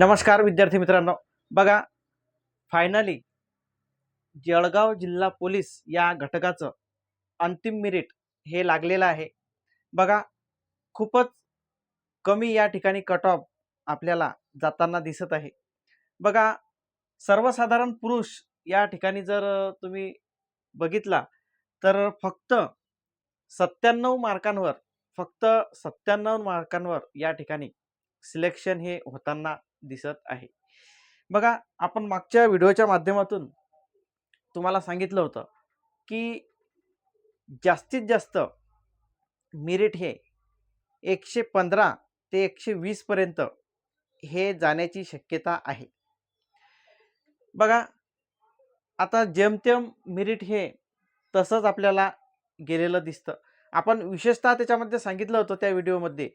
नमस्कार विद्यार्थी मित्रांनो, बघा फायनली जळगाव जिल्हा पोलीस या घटकाचं अंतिम मेरिट हे लागलेलं आहे. बघा खूपच कमी या ठिकाणी कट ऑफ आपल्याला जाताना दिसत आहे. बघा सर्वसाधारण पुरुष या ठिकाणी जर तुम्ही बघितला तर फक्त 97 मार्कांवर फक्त 97 मार्कांवर या ठिकाणी सिलेक्शन हे होताना दिसत आहे. बघा आपण मागच्या व्हिडिओच्या माध्यमातून तुम्हाला सांगितलं होतं की जास्तीत जास्त मेरिट हे 115 ते 120 पर्यंत हे जाण्याची शक्यता आहे. बघा आता जेमतेम मेरिट हे तसंच आपल्याला गेलेलं दिसतं. आपण विशेषतः त्याच्यामध्ये सांगितलं होतं त्या व्हिडिओमध्ये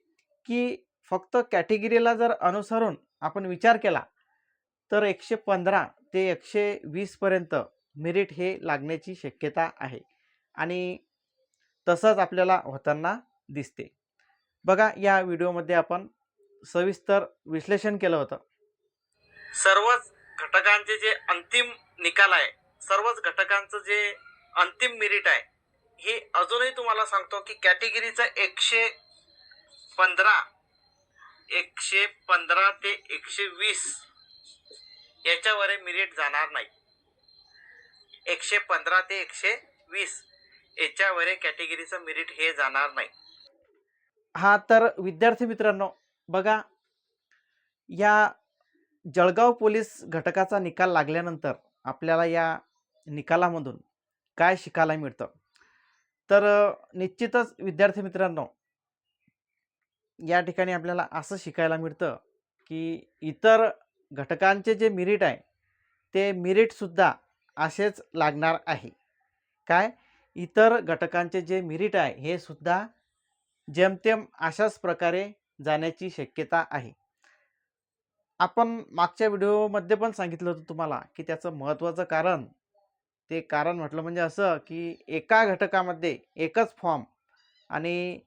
की फक्त कॅटेगरीला जर अनुसरून आपण विचार केला तर 115 ते 120 पर्यंत मेरिट हे लागण्याची शक्यता आहे आणि तसंच आपल्याला होताना दिसते. बघा या व्हिडिओमध्ये आपण सविस्तर विश्लेषण केलं होतं. सर्वच घटकांचे जे अंतिम निकाल आहे, सर्वच घटकांचं जे अंतिम मेरिट आहे हे अजूनही तुम्हाला सांगतो की कॅटेगरीचं 115 ते 120 याच्यावर मेरिट जाणार नाही. 115 ते 120 याच्यावर कॅटेगरीचं मेरिट हे जाणार नाही. हा तर विद्यार्थी मित्रांनो, बघा या जळगाव पोलीस घटकाचा निकाल लागल्यानंतर आपल्याला या निकालामधून काय शिकायला मिळतं, तर निश्चितच विद्यार्थी मित्रांनो या ठिकाणी आपल्याला असं शिकायला मिळतं की इतर घटकांचे जे मेरिट आहे ते मेरिटसुद्धा असेच लागणार आहे. काय इतर घटकांचे जे मेरिट आहे हे सुद्धा जेमतेम अशाच प्रकारे जाण्याची शक्यता आहे. आपण मागच्या व्हिडिओमध्ये पण सांगितलं होतं तुम्हाला की त्याचं महत्त्वाचं कारण, ते कारण म्हटलं म्हणजे असं की एका घटकामध्ये एकच फॉर्म आणि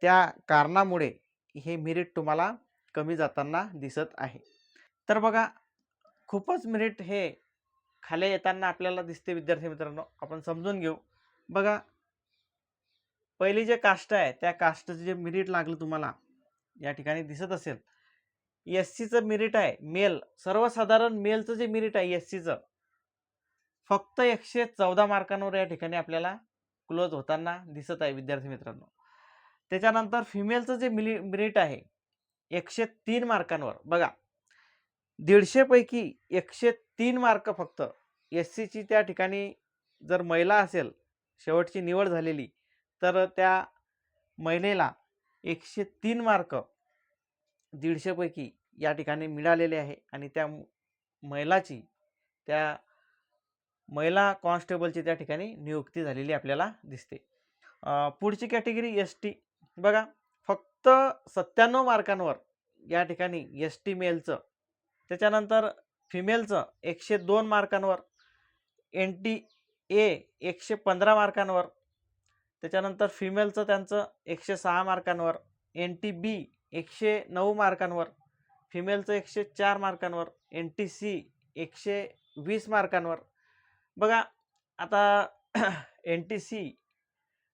त्या कारणामुळे हे मेरिट तुम्हाला कमी जाताना दिसत आहे. तर बघा खूपच मेरिट हे खाली येताना आपल्याला दिसते विद्यार्थी मित्रांनो, आपण समजून घेऊ. बघा पहिली जे कास्ट आहे त्या कास्टचं जे मेरिट लागलं तुम्हाला या ठिकाणी दिसत असेल, एससीचं मेरिट आहे मेल, सर्वसाधारण मेलचं जे मेरिट आहे एससीचं फक्त 114 मार्कांवर या ठिकाणी आपल्याला क्लोज होताना दिसत आहे विद्यार्थी मित्रांनो. त्याच्यानंतर फिमेलचं जे मेरिट आहे 103 मार्कांवर. बघा 150 पैकी 103 मार्क फक्त एससीची त्या ठिकाणी जर महिला असेल शेवटची निवड झालेली तर त्या महिलेला 103 मार्क 150 पैकी या ठिकाणी मिळालेले आहे आणि त्या महिलाची, त्या महिला कॉन्स्टेबलची त्या ठिकाणी नियुक्ती झालेली आपल्याला दिसते. पुढची कॅटेगरी एस टी. बघा फक्त 97 मार्कांवर या ठिकाणी एस टी मेलचं, त्याच्यानंतर फिमेलचं 102 मार्कांवर, एन टी ए 115 मार्कांवर, त्याच्यानंतर फिमेलचं त्यांचं 106 मार्कांवर, एन टी बी 109 मार्कांवर, फिमेलचं 104 मार्कांवर, एन टी सी 120 मार्कांवर. बघा आता एन टी सी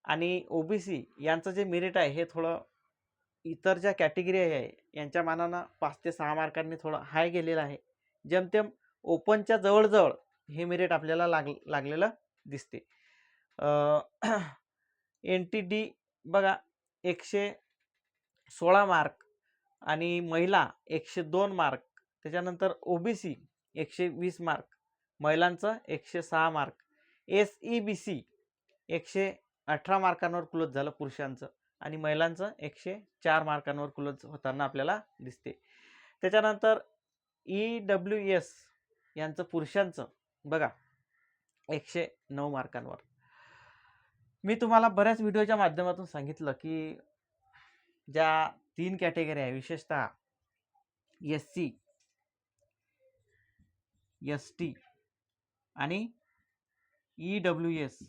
आणि ओ बी सी यांचं जे मेरिट आहे हे थोडं इतर ज्या कॅटेगरी आहे यांच्या मानानं 5 ते 6 मार्कांनी थोडं हाय गेलेलं आहे. जेमतेम ओपनच्या जवळजवळ हे मेरिट आपल्याला लागलेलं दिसते. एन टी डी बघा 116 मार्क आणि महिला 102 मार्क, त्याच्यानंतर ओ बी सी 120 मार्क, महिलांचं 106 mark, S E B C 118 मार्कांवर क्लोज झालं पुरुषांचं आणि महिलांचं 104 मार्कांवर क्लोज होताना आपल्याला दिसते. त्याच्यानंतर ई डब्ल्यू एस यांचं पुरुषांचं बघा 109 मार्कांवर. मी तुम्हाला बऱ्याच व्हिडिओच्या माध्यमातून सांगितलं की ज्या 3 कॅटेगरी आहे विशेषतः एस सी, एस टी आणि ई डब्ल्यू एस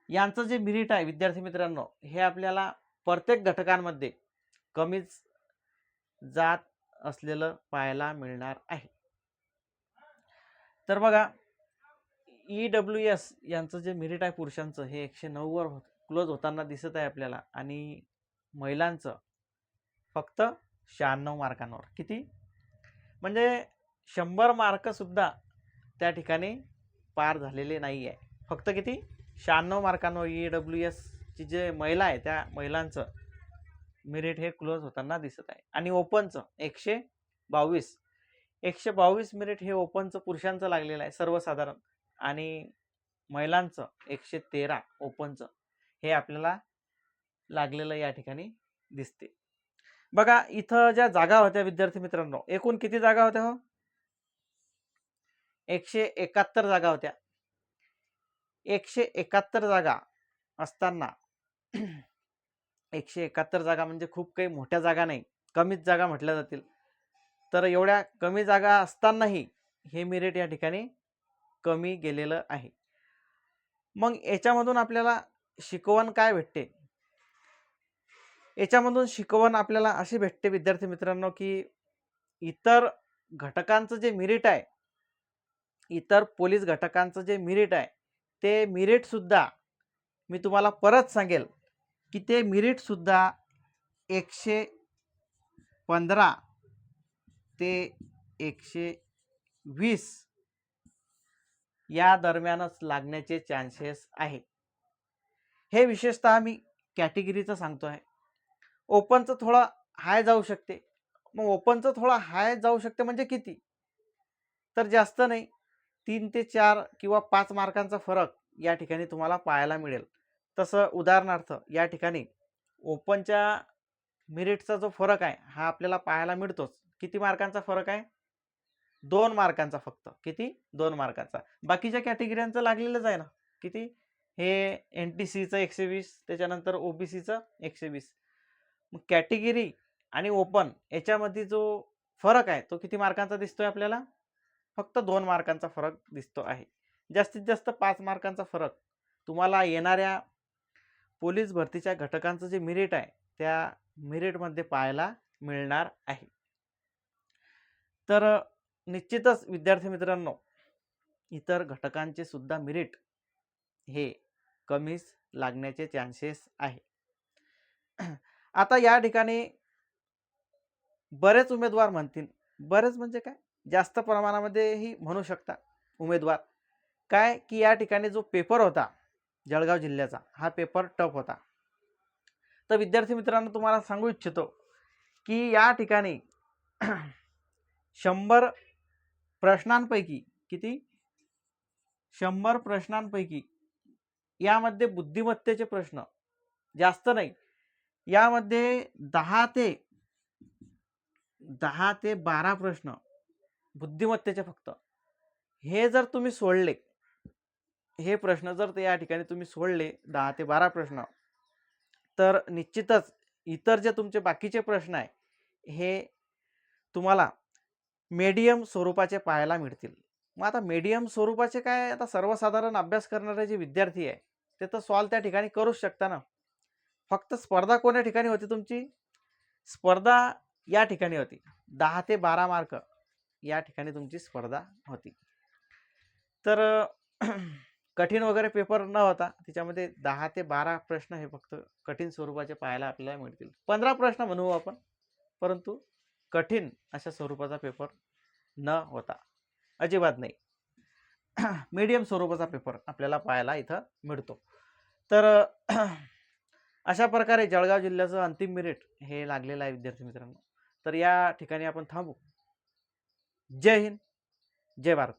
यांचं जे मेरिट आहे विद्यार्थी मित्रांनो हे आपल्याला प्रत्येक घटकांमध्ये कमीच जात असलेलं पाहायला मिळणार आहे. तर बघा EWS यांचं जे मेरिट आहे पुरुषांचं हे 109 वर क्लोज होताना दिसत आहे आपल्याला, आणि महिलांचं फक्त 96 मार्कांवर. किती म्हणजे 100 मार्क सुद्धा त्या ठिकाणी पार झालेले नाही आहे. फक्त किती 96 मार्कांवर EWS ची जे महिला आहे त्या महिलांचं मेरिट हे क्लोज होताना दिसत आहे. आणि ओपनचं 122 मेरिट हे ओपनचं पुरुषांचं लागलेलं आहे सर्वसाधारण, आणि महिलांचं 113 ओपनचं हे आपल्याला लागलेलं या ठिकाणी दिसते. बघा इथं ज्या जागा होत्या विद्यार्थी मित्रांनो, एकूण किती जागा होत्या हो? 171 जागा होत्या. 171 जागा असताना 171 जागा म्हणजे खूप काही मोठ्या जागा नाही, कमीच जागा म्हटल्या जातील. तर एवढ्या कमी जागा असतानाही हे मेरिट या ठिकाणी कमी गेलेलं आहे. मग याच्यामधून आपल्याला शिकवण काय भेटते? याच्यामधून शिकवण आपल्याला अशी भेटते विद्यार्थी मित्रांनो, की इतर घटकांचं जे मेरिट आहे, इतर पोलीस घटकांचं जे मेरिट आहे, ते मेरिट सुद्धा मी तुम्हाला परत सांगेल की ते मेरिट सुद्धा 115 ते 120 या दरम्यानच लागण्याचे चान्सेस आहे. हे विशेषतः मी कॅटेगरीचं सांगतो आहे. ओपनचं थोडं हाय जाऊ शकते. मग ओपनचं थोडं हाय जाऊ शकते म्हणजे किती? तर जास्त नाही, 3 ते 4 किंवा 5 मार्कांचा फरक या ठिकाणी तुम्हाला पाहायला मिळेल. तसं उदाहरणार्थ या ठिकाणी ओपनच्या मेरिटचा जो फरक आहे हा आपल्याला पाहायला मिळतोच. किती मार्कांचा फरक आहे? 2 मार्कांचा फक्त. किती? 2 मार्कांचा. बाकीच्या कॅटेगरीचं लागलेलंच आहे ना. किती? हे NTCचं 120, त्याच्यानंतर OBCचं 120. मग कॅटेगरी आणि ओपन याच्यामध्ये जो फरक आहे तो किती मार्कांचा दिसतोय आपल्याला? फक्त 2 मार्कांचा फरक दिसतो आहे. जास्तीत जास्त 5 मार्कांचा फरक तुम्हाला येणाऱ्या पोलीस भरतीच्या घटकांचं जे मेरिट आहे त्या मेरिटमध्ये पाहायला मिळणार आहे. तर निश्चितच विद्यार्थी मित्रांनो, इतर घटकांचे सुद्धा मेरिट हे कमीच लागण्याचे चान्सेस आहे. आता या ठिकाणी बरेच उमेदवार म्हणतील, बरेच म्हणजे काय, जास्त प्रमाणामध्येही म्हणू शकता उमेदवार, काय की या ठिकाणी जो पेपर होता जळगाव जिल्ह्याचा हा पेपर टफ होता. तर विद्यार्थी मित्रांनो तुम्हाला सांगू इच्छितो की या ठिकाणी 100 प्रश्नांपैकी किती? 100 प्रश्नांपैकी यामध्ये बुद्धिमत्तेचे प्रश्न जास्त नाही, यामध्ये 10 ते 12 प्रश्न बुद्धिमत्तेचे फक्त. हे जर तुम्ही सोडले, हे प्रश्न जर ते या ठिकाणी तुम्ही सोडले 10 ते 12 प्रश्न, तर निश्चितच इतर जे तुमचे बाकीचे प्रश्न आहे हे तुम्हाला मीडियम स्वरूपाचे पाहायला मिळतील. मग आता मीडियम स्वरूपाचे काय, आता सर्वसाधारण अभ्यास करणारे जे विद्यार्थी आहे ते तर सॉल्व त्या ठिकाणी करूच शकता ना. फक्त स्पर्धा कोण्या ठिकाणी होती तुमची? स्पर्धा या ठिकाणी होती 10 ते 12 मार्क या ठिकाणी तुमची स्पर्धा होती. तर कठीण वगैरे पेपर न होता त्याच्यामध्ये 10 ते 12 प्रश्न हे फक्त कठीण स्वरूपाचे पाहायला आपल्याला मिळतील. 15 प्रश्न म्हणू आपण, परंतु कठीण अशा स्वरूपाचा पेपर न होता, अजिबात नाही. मीडियम स्वरूपाचा पेपर आपल्याला पाहायला इथं मिळतो. तर अशा प्रकारे जळगाव जिल्ह्याचं अंतिम मेरिट हे लागलेलं आहे विद्यार्थी मित्रांनो. तर या ठिकाणी आपण थांबू. जय हिंद, जय भारत.